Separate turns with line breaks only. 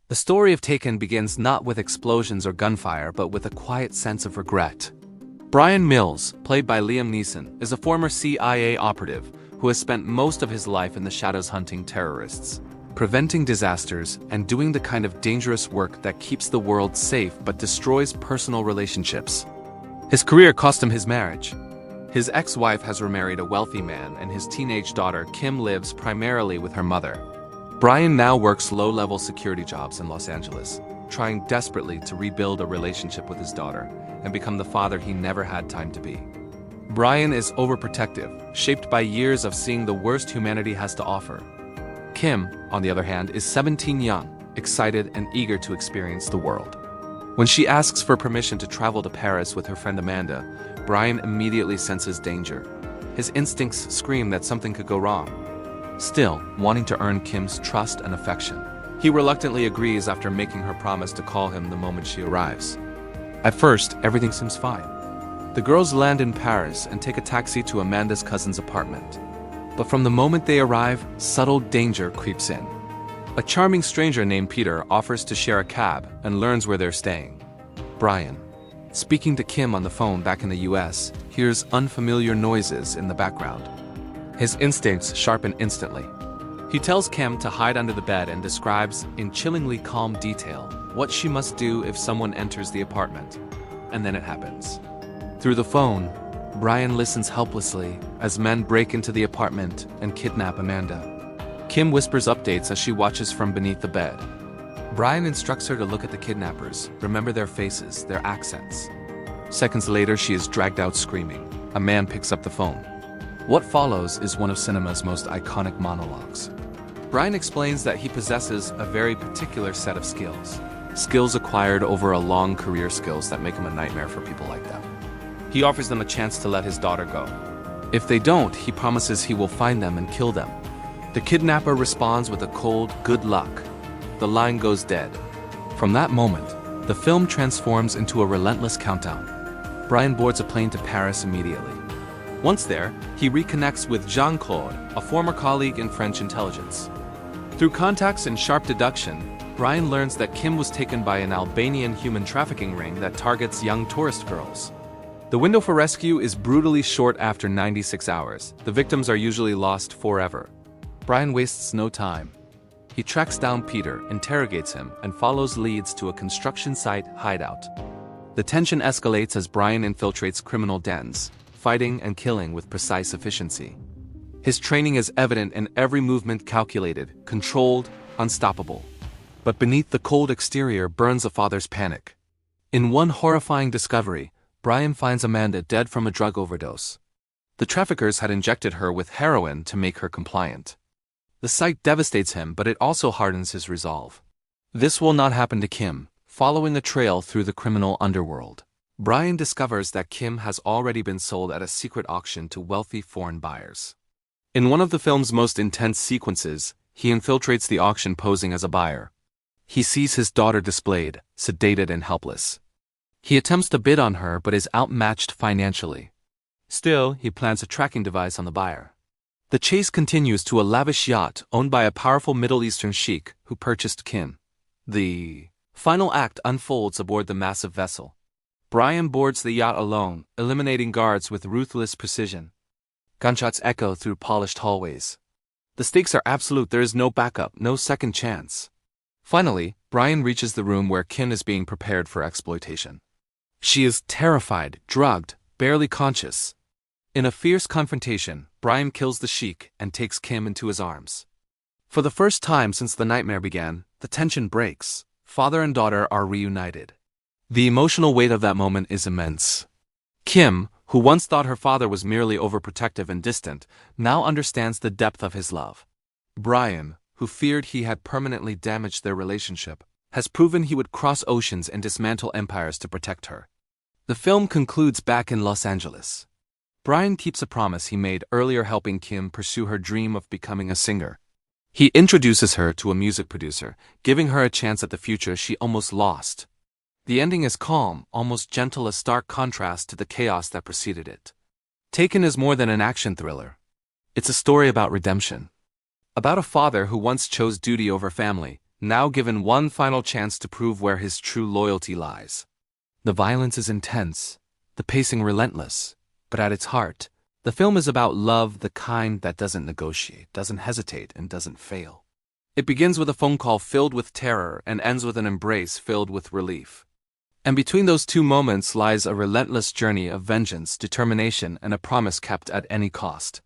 The story of Taken begins not with explosions or gunfire but with a quiet sense of regret. Bryan Mills, played by Liam Neeson, is a former CIA operative who has spent most of his life in the shadows hunting terrorists, preventing disasters, and doing the kind of dangerous work that keeps the world safe but destroys personal relationships. His career cost him his marriage. His ex-wife has remarried a wealthy man, and his teenage daughter Kim lives primarily with her mother. Bryan now works low-level security jobs in Los Angeles, trying desperately to rebuild a relationship with his daughter and become the father he never had time to be. Bryan is overprotective, shaped by years of seeing the worst humanity has to offer. Kim, on the other hand, is 17, young, excited, and eager to experience the world. When she asks for permission to travel to Paris with her friend Amanda, Bryan immediately senses danger. His instincts scream that something could go wrong. Still, wanting to earn Kim's trust and affection, he reluctantly agrees after making her promise to call him the moment she arrives. At first, everything seems fine. The girls land in Paris and take a taxi to Amanda's cousin's apartment. But from the moment they arrive, subtle danger creeps in. A charming stranger named Peter offers to share a cab and learns where they're staying. Bryan, speaking to Kim on the phone back in the US, hears unfamiliar noises in the background. His instincts sharpen instantly. He tells Kim to hide under the bed and describes, in chillingly calm detail, what she must do if someone enters the apartment. And then it happens. Through the phone, Bryan listens helplessly as men break into the apartment and kidnap Amanda. Kim whispers updates as she watches from beneath the bed. Bryan instructs her to look at the kidnappers, remember their faces, their accents. Seconds later, she is dragged out screaming. A man picks up the phone. What follows is one of cinema's most iconic monologues. Bryan explains that he possesses a very particular set of skills. Skills acquired over a long career, skills that make him a nightmare for people like them. He offers them a chance to let his daughter go. If they don't, he promises he will find them and kill them. The kidnapper responds with a cold, "Good luck." The line goes dead. From that moment, the film transforms into a relentless countdown. Bryan boards a plane to Paris immediately. Once there, he reconnects with Jean-Claude, a former colleague in French intelligence. Through contacts and sharp deduction, Bryan learns that Kim was taken by an Albanian human trafficking ring that targets young tourist girls. The window for rescue is brutally short after 96 hours. The victims are usually lost forever. Bryan wastes no time. He tracks down Peter, interrogates him, and follows leads to a construction site hideout. The tension escalates as Bryan infiltrates criminal dens, fighting and killing with precise efficiency. His training is evident in every movement, calculated, controlled, unstoppable. But beneath the cold exterior burns a father's panic. In one horrifying discovery, Bryan finds Amanda dead from a drug overdose. The traffickers had injected her with heroin to make her compliant. The sight devastates him, but it also hardens his resolve. This will not happen to Kim. Following a trail through the criminal underworld, Bryan discovers that Kim has already been sold at a secret auction to wealthy foreign buyers. In one of the film's most intense sequences, he infiltrates the auction posing as a buyer. He sees his daughter displayed, sedated and helpless. He attempts to bid on her but is outmatched financially. Still, he plants a tracking device on the buyer. The chase continues to a lavish yacht owned by a powerful Middle Eastern sheik who purchased Kim. The final act unfolds aboard the massive vessel. Bryan boards the yacht alone, eliminating guards with ruthless precision. Gunshots echo through polished hallways. The stakes are absolute. There is no backup, no second chance. Finally, Bryan reaches the room where Kim is being prepared for exploitation. She is terrified, drugged, barely conscious. In a fierce confrontation, Bryan kills the sheik and takes Kim into his arms. For the first time since the nightmare began, the tension breaks. Father and daughter are reunited. The emotional weight of that moment is immense. Kim, who once thought her father was merely overprotective and distant, now understands the depth of his love. Bryan, who feared he had permanently damaged their relationship, has proven he would cross oceans and dismantle empires to protect her. The film concludes back in Los Angeles. Bryan keeps a promise he made earlier, helping Kim pursue her dream of becoming a singer. He introduces her to a music producer, giving her a chance at the future she almost lost. The ending is calm, almost gentle, a stark contrast to the chaos that preceded it. Taken is more than an action thriller. It's a story about redemption. About a father who once chose duty over family, now given one final chance to prove where his true loyalty lies. The violence is intense, the pacing relentless, but at its heart, the film is about love, the kind that doesn't negotiate, doesn't hesitate, and doesn't fail. It begins with a phone call filled with terror and ends with an embrace filled with relief. And between those two moments lies a relentless journey of vengeance, determination, and a promise kept at any cost.